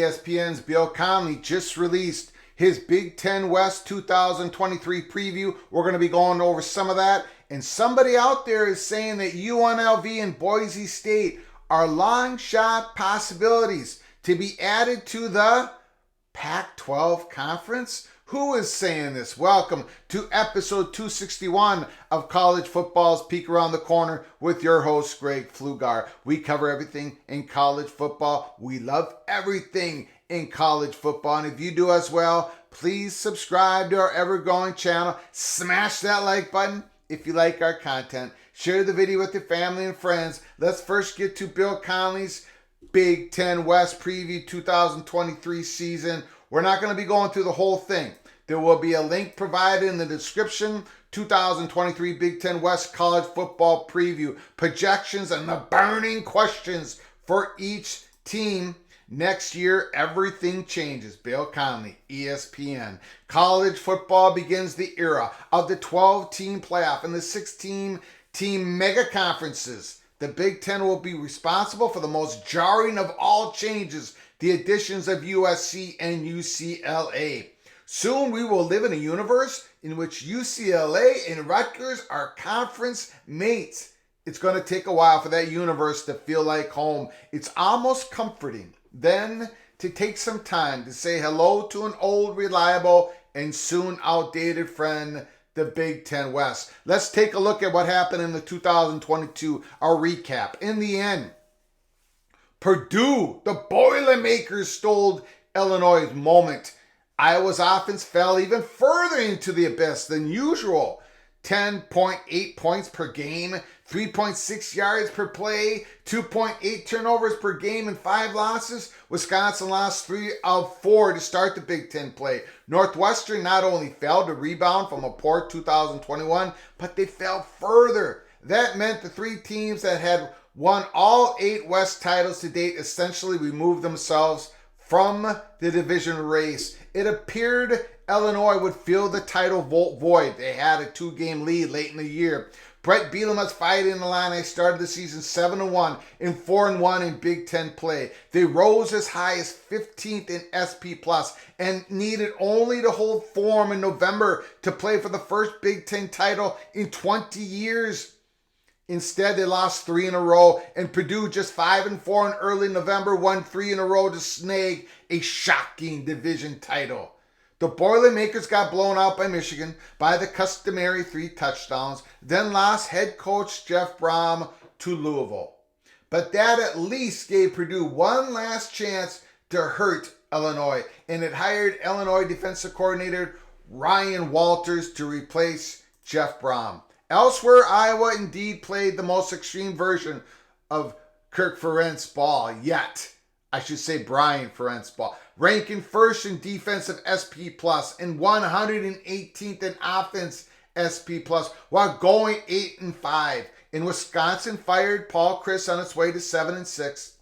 ESPN's Bill Connelly just released his Big Ten West 2023 preview. We're going to be going over some of that. And somebody out there is saying that UNLV and Boise State are long shot possibilities to be added to the PAC-12 conference. Who is saying this? Welcome to episode 261 of College Football's Peek Around the Corner with your host, Greg Pflugar. We cover everything in college football. We love everything in college football. And if you do as well, please subscribe to our ever-growing channel. Smash that like button if you like our content. Share the video with your family and friends. Let's first get to Bill Connelly's Big Ten West Preview 2023 season. We're not going to be going through the whole thing. There will be a link provided in the description. 2023 Big Ten West College Football Preview. Projections and the burning questions for each team. Next year, everything changes. Bill Connelly, ESPN. College football begins the era of the 12-team playoff and the 16-team mega conferences. The Big Ten will be responsible for the most jarring of all changes, the additions of USC and UCLA. Soon we will live in a universe in which UCLA and Rutgers are conference mates. It's going to take a while for that universe to feel like home. It's almost comforting then to take some time to say hello to an old, reliable, and soon outdated friend, the Big Ten West. Let's take a look at what happened in the 2022, our recap. In the end, Purdue, the Boilermakers, stole Illinois' moment. Iowa's offense fell even further into the abyss than usual. 10.8 points per game, 3.6 yards per play, 2.8 turnovers per game, and 5 losses. Wisconsin lost 3 of 4 to start the Big Ten play. Northwestern not only failed to rebound from a poor 2021, but they fell further. That meant the 3 teams that had won all 8 West titles to date essentially removed themselves from the division race. It appeared Illinois would fill the title void. They had a 2-game lead late in the year. Brett Bielema's Fighting Illini started the season 7-1 and 4-1 in Big Ten play. They rose as high as 15th in SP Plus and needed only to hold form in November to play for the first Big Ten title in 20 years. Instead, they lost 3 in a row, and Purdue, just 5-4 in early November, won 3 in a row to snag a shocking division title. The Boilermakers got blown out by Michigan by the customary 3 touchdowns, then lost head coach Jeff Brom to Louisville. But that at least gave Purdue one last chance to hurt Illinois, and it hired Illinois defensive coordinator Ryan Walters to replace Jeff Brom. Elsewhere, Iowa indeed played the most extreme version of Kirk Ferentz ball yet. I should say Brian Ferentz ball. Ranking first in defensive SP Plus and 118th in offense SP Plus while going 8-5. And Wisconsin fired Paul Chryst on its way to 7-6.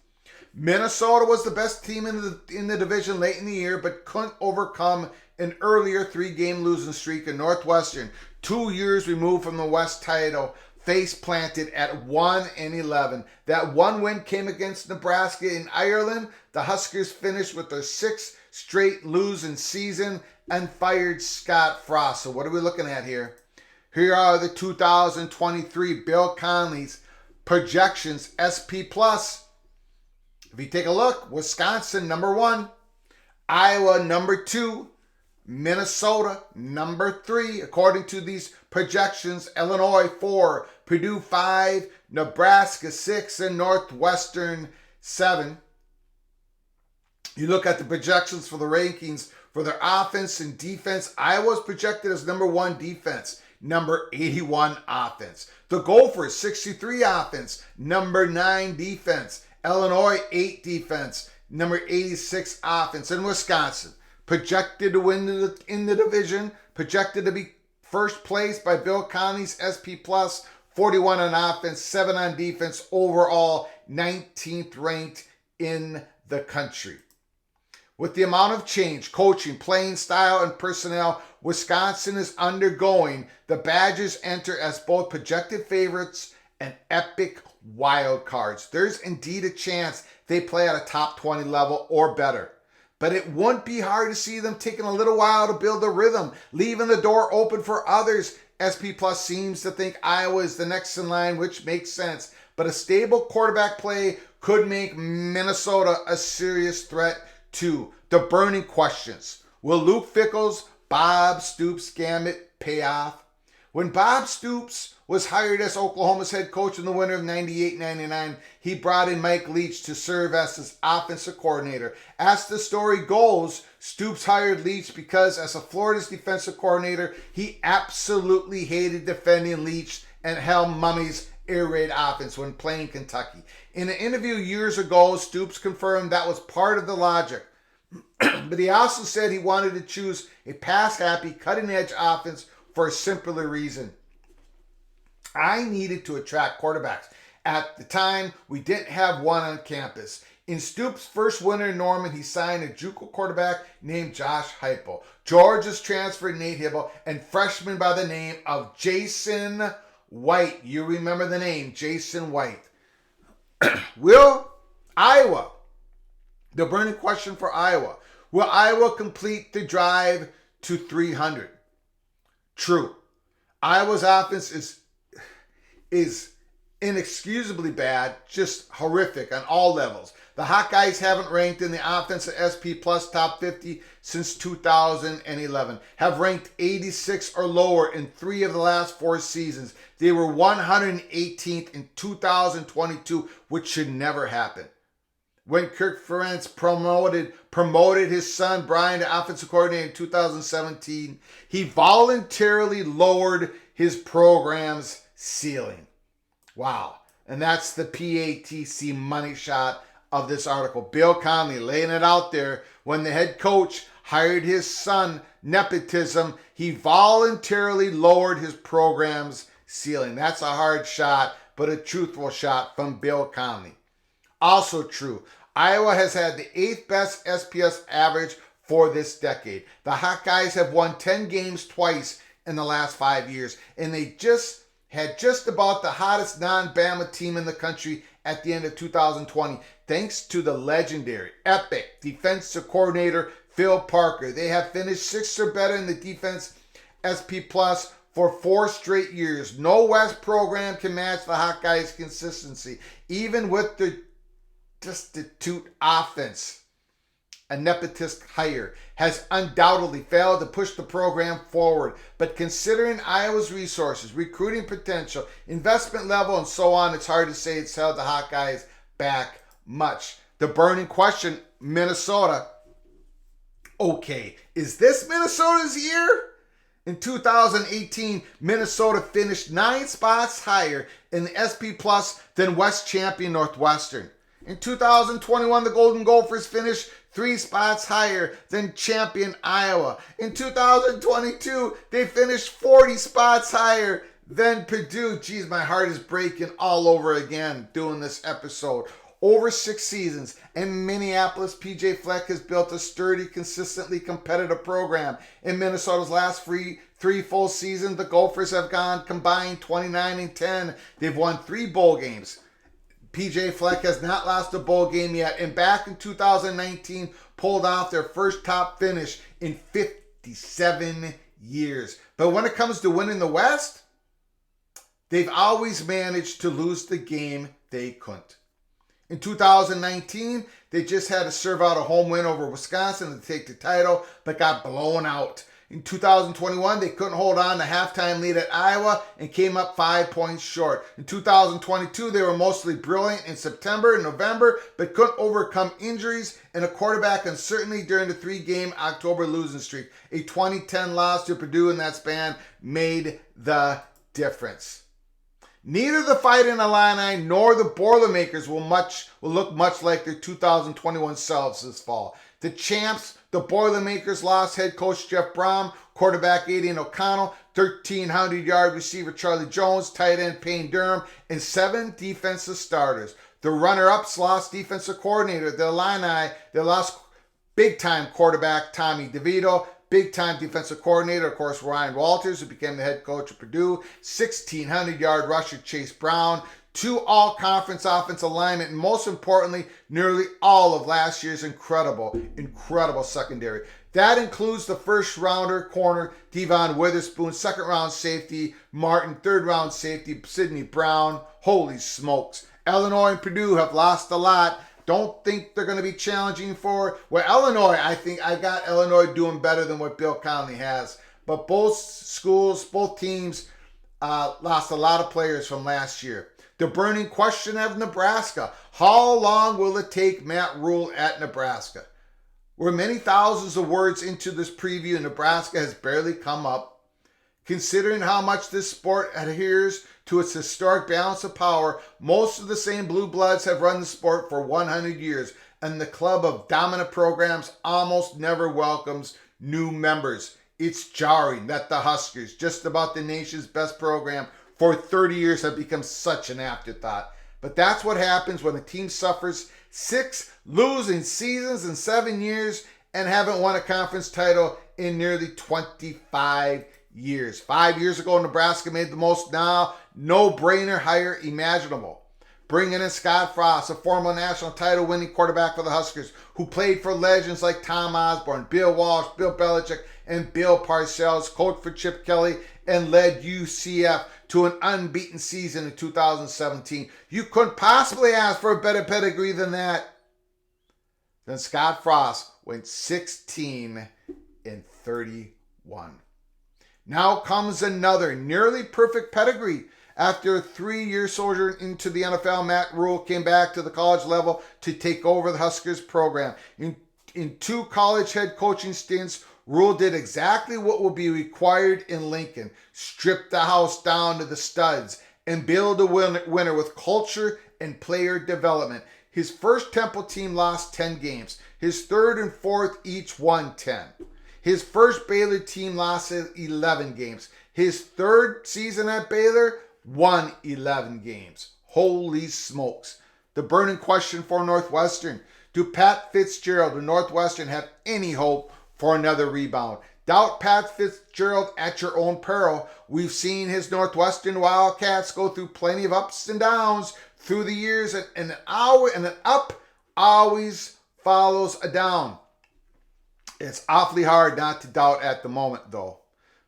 Minnesota was the best team in the division late in the year, but couldn't overcome an earlier 3-game losing streak. In Northwestern, 2 years removed from the West title, face planted at 1-11. That one win came against Nebraska in Ireland. The Huskers finished with their 6th straight losing season and fired Scott Frost. So what are we looking at here? Here are the 2023 Bill Connelly's projections SP Plus. If you take a look, Wisconsin number 1, Iowa number 2, Minnesota number 3. According to these projections, Illinois 4, Purdue 5, Nebraska 6, and Northwestern 7. You look at the projections for the rankings for their offense and defense. Iowa's projected as number 1 defense, number 81 offense. The Gophers 63 offense, number 9 defense. Illinois 8 defense, number 86 offense. And Wisconsin projected to win in the division, projected to be first place by Bill Connelly's SP Plus, 41 on offense, 7 on defense, overall 19th ranked in the country. With the amount of change, coaching, playing style, and personnel Wisconsin is undergoing, the Badgers enter as both projected favorites and epic wild cards. There's indeed a chance they play at a top 20 level or better. But it wouldn't be hard to see them taking a little while to build a rhythm, leaving the door open for others. SP Plus seems to think Iowa is the next in line, which makes sense. But a stable quarterback play could make Minnesota a serious threat too. The burning questions. Will Luke Fickell's Bob Stoops gambit pay off? When Bob Stoops was hired as Oklahoma's head coach in the winter of 98-99, he brought in Mike Leach to serve as his offensive coordinator. As the story goes, Stoops hired Leach because as a Florida's defensive coordinator, he absolutely hated defending Leach and Hal Mummy's air raid offense when playing Kentucky. In an interview years ago, Stoops confirmed that was part of the logic. But he also said he wanted to choose a pass-happy, cutting-edge offense for a simpler reason. I needed to attract quarterbacks. At the time, we didn't have one on campus. In Stoops' first winter in Norman, he signed a JUCO quarterback named Josh Heupel. Georgia's transferred Nate Hibble, and freshman by the name of Jason White. You remember the name, Jason White. Will Iowa, the burning question for Iowa, will Iowa complete the drive to 300? True. Iowa's offense is inexcusably bad, just horrific on all levels. The Hawkeyes haven't ranked in the offensive SP Plus top 50 since 2011, have ranked 86 or lower in 3 of the last 4 seasons. They were 118th in 2022, which should never happen. When Kirk Ferentz promoted his son Brian to offensive coordinator in 2017, he voluntarily lowered his program's ceiling. Wow. And that's the PATC money shot of this article. Bill Connelly laying it out there. When the head coach hired his son, nepotism, he voluntarily lowered his program's ceiling. That's a hard shot, but a truthful shot from Bill Connelly. Also true, Iowa has had the 8th best SPS average for this decade. The Hawkeyes have won 10 games twice in the last 5 years, and they had just about the hottest non-Bama team in the country at the end of 2020, thanks to the legendary, epic defensive coordinator Phil Parker. They have finished 6th or better in the defense SP Plus for 4 straight years. No West program can match the Hawkeyes' consistency, even with the destitute offense. A nepotist hire has undoubtedly failed to push the program forward, but considering Iowa's resources, recruiting potential, investment level, and so on, it's hard to say it's held the Hawkeyes back much. The burning question, Minnesota. Okay, is this Minnesota's year? In 2018, Minnesota finished 9 spots higher in the SP Plus than West champion Northwestern. In 2021, the Golden Gophers finished 3 spots higher than champion Iowa. In 2022, they finished 40 spots higher than Purdue. Geez, my heart is breaking all over again doing this episode. Over 6 seasons, in Minneapolis, PJ Fleck has built a sturdy, consistently competitive program. In Minnesota's last 3 full seasons, the Gophers have gone combined 29-10. They've won 3 bowl games. PJ Fleck has not lost a bowl game yet, and back in 2019 pulled off their first top finish in 57 years. But when it comes to winning the West, they've always managed to lose the game they couldn't. In 2019, they just had to serve out a home win over Wisconsin to take the title, but got blown out. In 2021, they couldn't hold on to halftime lead at Iowa and came up 5 points short. In 2022, they were mostly brilliant in September and November, but couldn't overcome injuries and a quarterback uncertainty during the 3-game October losing streak. A 2010 loss to Purdue in that span made the difference. Neither the Fighting Illini nor the Boilermakers will look much like their 2021 selves this fall. The champs, the Boilermakers, lost head coach Jeff Brom, quarterback Aiden O'Connell, 1,300-yard receiver Charlie Jones, tight end Payne Durham, and 7 defensive starters. The runner-ups lost defensive coordinator. The Illini, they lost big-time quarterback Tommy DeVito, big-time defensive coordinator, of course, Ryan Walters, who became the head coach of Purdue, 1,600-yard rusher Chase Brown, 2 all-conference offensive linemen, and most importantly, nearly all of last year's incredible secondary. That includes the first-rounder corner, Devon Witherspoon, second-round safety, Martin, third-round safety, Sidney Brown. Holy smokes. Illinois and Purdue have lost a lot. Don't think they're going to be challenging for... Well, Illinois, I think I got Illinois doing better than what Bill Connelly has. But both schools, both teams lost a lot of players from last year. The burning question of Nebraska. How long will it take Matt Rule at Nebraska? We're many thousands of words into this preview, and Nebraska has barely come up. Considering how much this sport adheres to its historic balance of power, most of the same blue bloods have run the sport for 100 years, and the club of dominant programs almost never welcomes new members. It's jarring that the Huskers, just about the nation's best program for 30 years, have become such an afterthought. But that's what happens when a team suffers 6 losing seasons in 7 years and haven't won a conference title in nearly 25 years. 5 years ago, Nebraska made the most now no-brainer hire imaginable. Bringing in Scott Frost, a former national title-winning quarterback for the Huskers, who played for legends like Tom Osborne, Bill Walsh, Bill Belichick, and Bill Parcells, coached for Chip Kelly, and led UCF to an unbeaten season in 2017. You couldn't possibly ask for a better pedigree than that. Then Scott Frost went 16-31. Now comes another nearly perfect pedigree. After a 3-year sojourn into the NFL, Matt Rule came back to the college level to take over the Huskers program. In 2 college head coaching stints, Rule did exactly what will be required in Lincoln: strip the house down to the studs and build a winner with culture and player development. His first Temple team lost 10 games. His third and fourth each won 10. His first Baylor team lost 11 games. His third season at Baylor won 11 games. Holy smokes. The burning question for Northwestern: do Pat Fitzgerald and Northwestern have any hope for another rebound? Doubt Pat Fitzgerald at your own peril. We've seen his Northwestern Wildcats go through plenty of ups and downs through the years, and an up always follows a down. It's awfully hard not to doubt at the moment, though.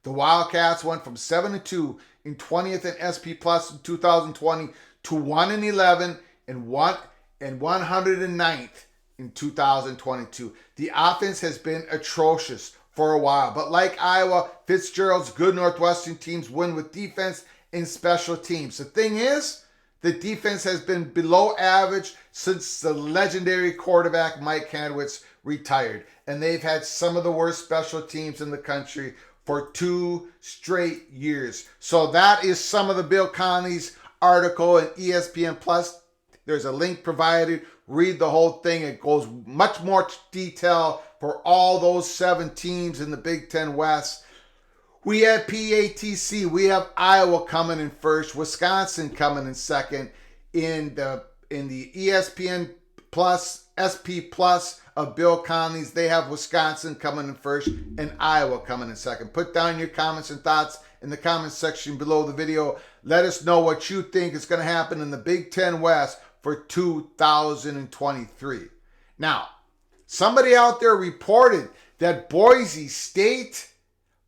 The Wildcats went from 7-2 in 20th and SP Plus in 2020 to 1-11 and 109th in 2022. The offense has been atrocious for a while, but like Iowa, Fitzgerald's good Northwestern teams win with defense and special teams. The thing is, the defense has been below average since the legendary quarterback Mike Handwitz retired, and they've had some of the worst special teams in the country for 2 straight years. So that is some of the Bill Connelly's article in ESPN Plus. There's a link provided. Read the whole thing. It goes much more detail for all those 7 teams in the Big Ten West. We have PATC. We have Iowa coming in first. Wisconsin coming in second. In the ESPN Plus, SP Plus of Bill Connelly's, they have Wisconsin coming in first and Iowa coming in second. Put down your comments and thoughts in the comments section below the video. Let us know what you think is going to happen in the Big Ten West for 2023. Now, somebody out there reported that Boise State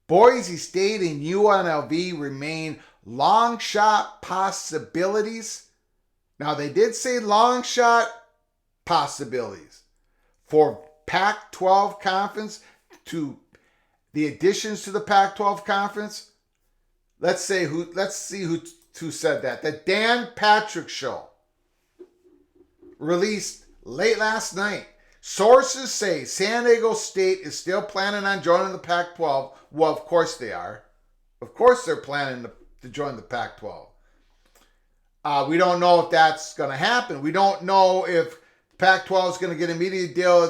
and UNLV remain long shot possibilities. Now, they did say long shot possibilities for Pac-12 conference, to the additions to the Pac-12 conference. Let's see who said that. The Dan Patrick Show, released late last night. Sources say San Diego State is still planning on joining the Pac-12. Well, of course they are. Of course they're planning to join the Pac-12. We don't know if that's going to happen. We don't know if Pac-12 is going to get a media deal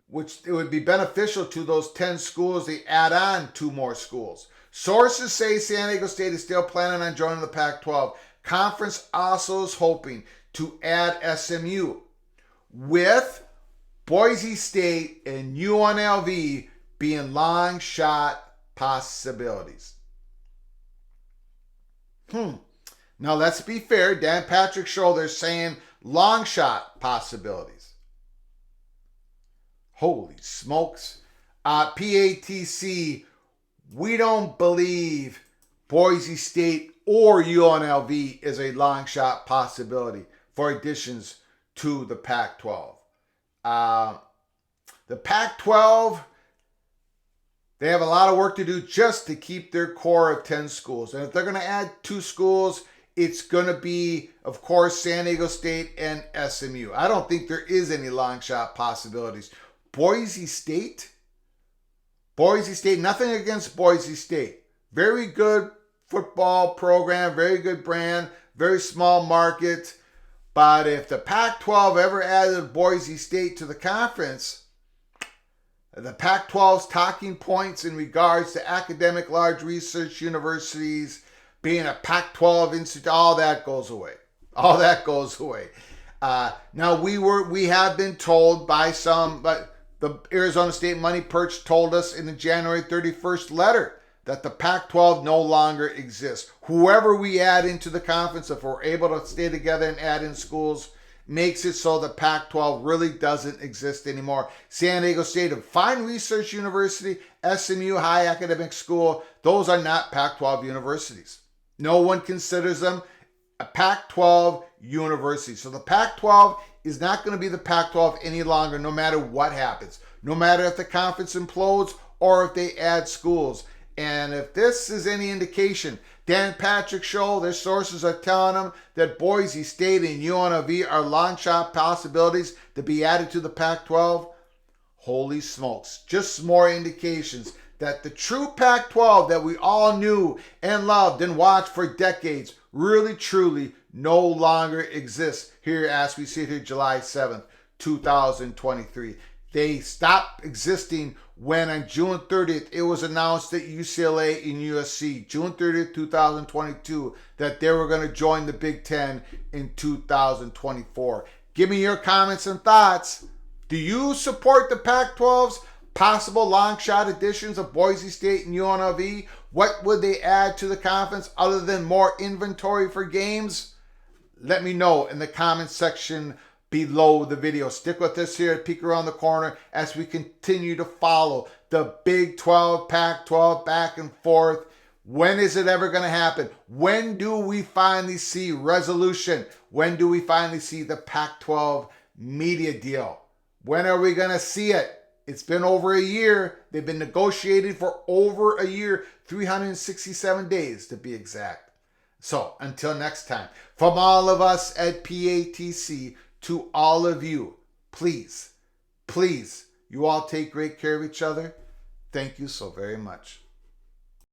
which it would be beneficial to those 10 schools. They add on 2 more schools. Sources say San Diego State is still planning on joining the Pac-12. Conference also is hoping to add SMU, with Boise State and UNLV being long shot possibilities. Now, let's be fair. Dan Patrick Show, they're saying long shot possibilities. Holy smokes. PATC, we don't believe Boise State or UNLV is a long shot possibility for additions to the Pac-12. The Pac-12, they have a lot of work to do just to keep their core of 10 schools. And if they're going to add 2 schools, it's going to be, of course, San Diego State and SMU. I don't think there is any long shot possibilities. Boise State, nothing against Boise State. Very good football program, very good brand, very small market. But if the Pac-12 ever added Boise State to the conference, the Pac-12's talking points in regards to academic large research universities, being a Pac-12 institute, all that goes away. All that goes away. Now, we have been told by some, but the Arizona State Money Perch told us in the January 31st letter that the Pac-12 no longer exists. Whoever we add into the conference, if we're able to stay together and add in schools, makes it so the Pac-12 really doesn't exist anymore. San Diego State, a fine research university, SMU, high academic school, those are not Pac-12 universities. No one considers them a Pac-12 university. So the Pac-12 is not going to be the Pac-12 any longer, no matter what happens. No matter if the conference implodes or if they add schools. And if this is any indication, Dan Patrick Show, their sources are telling them that Boise State and UNLV are long shot possibilities to be added to the Pac-12. Holy smokes. Just more indications that the true Pac-12 that we all knew and loved and watched for decades really, truly no longer exists here as we sit here July 7th, 2023. They stopped existing when on June 30th, it was announced that UCLA and USC, June 30th, 2022, that they were going to join the Big Ten in 2024. Give me your comments and thoughts. Do you support the Pac-12's possible long shot additions of Boise State and UNLV? What would they add to the conference other than more inventory for games? Let me know in the comments section below the video. Stick with us here at Peek Around the Corner as we continue to follow the Big 12, Pac-12 back and forth. When is it ever going to happen? When do we finally see resolution? When do we finally see the Pac-12 media deal? When are we going to see it? It's been over a year. They've been negotiating for over a year, 367 days to be exact. So until next time, from all of us at PATC to all of you, please, you all take great care of each other. Thank you so very much.